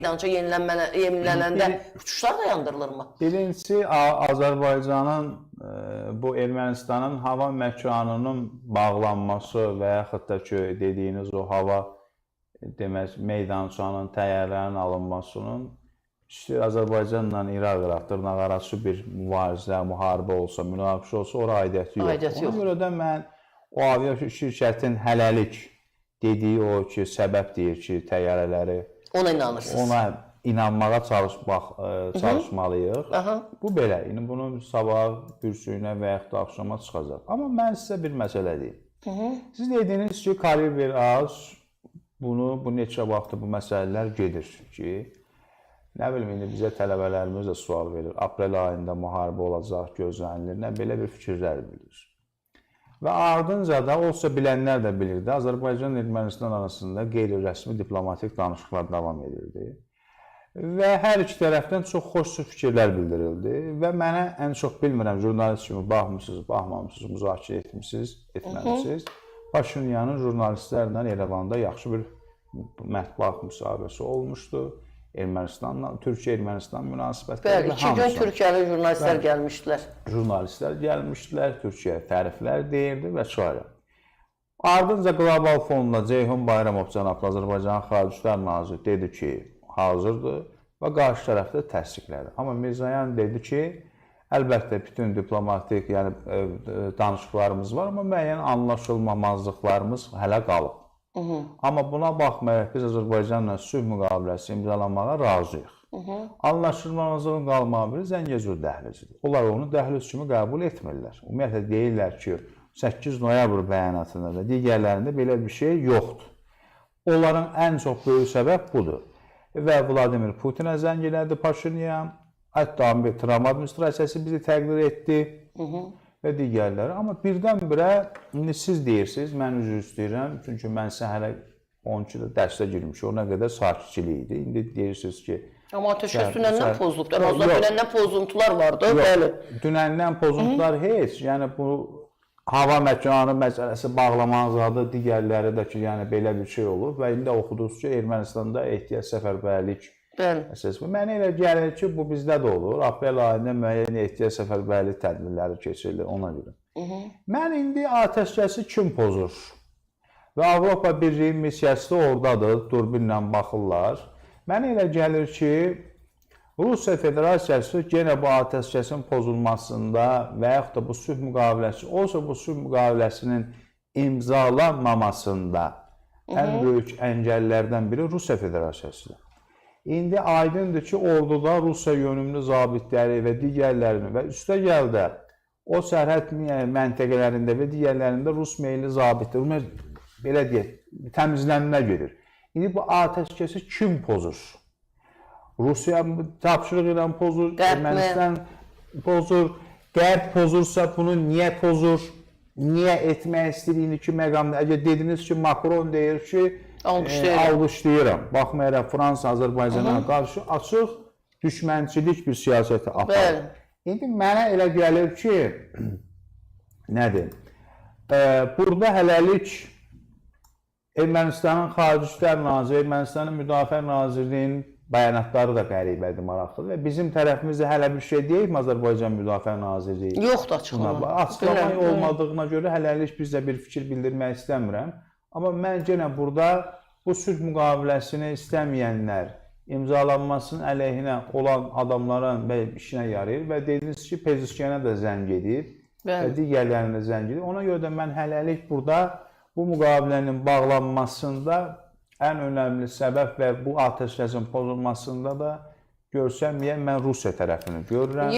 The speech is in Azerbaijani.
Meydança yenilənəndə uçuşlar da yandırılırmı? Birincisi, Azərbaycanın bu Ermənistanın hava məkanının bağlanması və yaxud da ki, dediyiniz o hava meydançanın, təyyarələrin alınmasının Azərbaycanla İraq dırnaqarası bir mübarizə, müharibə olsa, münaqişə olsa, ora aidiyyəti yoxdur. Ona görə də mən o avia şirkətin hələlik dediyi o ki, səbəb deyir ki, təyyarələri ona inanırsınız. Ona inanmağa çalışmalıyıq. Bu belə. Bunun sabah bürsüyünə və yaxud da axşama çıxacaq. Amma mən sizə bir məsələ deyim. Siz dediniz ki, kaliber az, bu neçə vaxtdır bu məsələlər gedir ki, nə bilim, indi bizə tələbələrimiz də sual verir. Aprel ayında müharibə olacaq, gözlənilir. Nə belə bir fikirlər bilir. Və ardınca da olsa bilənlər də bilirdi, Azərbaycan Ermənistan arasında qeyri-rəsmi diplomatik danışıqlar davam edirdi. Və hər iki tərəfdən çox xoş fikirlər bildirildi. Və mənə ən çox bilmirəm, jurnalist kimi baxmısınız, baxmamışsınız, müzakirə etməmişsiniz. Paşinyanın jurnalistlərlə Yerevanda yaxşı bir mətbuat müsahibəsi olmuşdu. Türkiyə-Ermənistan münasibətləri. Bəli, 2 gün Türkiyəli jurnalistlər gəlmişdilər. Jurnalistlər gəlmişdilər, Türkiyəyə təriflər deyildi və s. Ardınca qlobal fonda Ceyhun Bayramov cənablı Azərbaycanın Xarici İşlər naziri dedi ki, hazırdır və qarşı tərəfdə təsdiqlədi. Amma Mirzoyan dedi ki, əlbəttə bütün diplomatik danışıqlarımız var, amma müəyyən anlaşılmamazlıqlarımız hələ qalıb. Amma buna baxmayaraq biz Azərbaycanla sülh müqaviləsi imzalamağa razıyıq. Anlaşılmazlığın qalmağı biri Zəngəzur dəhlizidir. Onlar onu dəhliz kimi qəbul etmirlər. Ümumiyyətlə deyirlər ki, 8 noyabr bəyanatında da digərlərində belə bir şey yoxdur. Onların ən çox böyük səbəb budur. Və Vladimir Putinə zəng elədi Paşinyan, hətta Tramp administrasiyası bizi təqdir etdi və digərləri. Amma birdən-birə, indi siz deyirsiniz, mən üzr istəyirəm, çünki mən sizə hələ 12-də dərsə girmişim, ona qədər sakitçilik idi. İndi deyirsiniz ki... Amma ateşkəs dünəndən pozulubdur, dünəndən pozuntular vardı, bəli. Dünəndən pozuntular heç, yəni bu hava məkanı məsələsi bağlamanız adı digərləri də ki, yəni belə bir şey olur və indi oxudunuz ki, Ermənistanda ehtiyat səfərbərlik əsas. Mənə elə gəlir ki, bu bizdə də olur. Aprel ayında müəyyən ehtiyat səfərbərlik tədbirləri keçirilir ona görə. Mən indi atəşkəsi kim pozur? Və Avropa Birliyi missiyası da oradadır, durbinlə baxırlar. Mənə elə gəlir ki, Rusiya Federasiyası yenə bu atəşkəsin pozulmasında və yaxud da bu sülh müqaviləsi olsa, bu sülh müqaviləsinin imzalanmamasında ən böyük əngəllərdən biri Rusiya Federasiyasıdır. İndi aydındır ki, orduda Rusiya yönümlü zabitləri və digərlərini və üstə gəldə o sərhəd məntəqələrində və digərlərində Rus meyilli zabitlər, belə deyək, təmizlənmə gedir. İndi bu atəşkəsi kim pozur? Rusiya tapşırıq ilə pozur, Ermənistan pozur, Qərb pozursa bunu niyə pozur? Niyə etmək istəyir indiki məqamda? Əgər dediniz ki, Macron deyir ki, alqışlayıram. Baxmayaraq Fransa Azərbaycana qarşı açıq düşmənçilik bir siyasəti aparır. İndi mənə elə gəlir ki, nədir? Burada hələlik Ermənistanın Xarici İşlər Naziri, Ermənistanın Müdafiə Nazirliyinin bəyanatları da qəribədir, maraqlıdır və bizim tərəfimizdə hələ bir şey deyil Azərbaycan Müdafiə Nazirliyi. Yoxdur açıqlama. Açıqlama olmadığına görə hələlik biz də bir fikir bildirmək istəmirəm. Amma mən yenə burada bu sülh müqaviləsini istəməyənlər, imzalanmasının əleyhinə olan adamların işinə yarayır və dediniz ki, Pezeşkiyana da zəng edib və digərlərinə zəng edib. Ona görə də mən hələlik burada bu müqavilənin bağlanmasında ən önəmli səbəb və bu atəşkəsin pozulmasında da görsəməyən mən Rusiya tərəfini görürəm.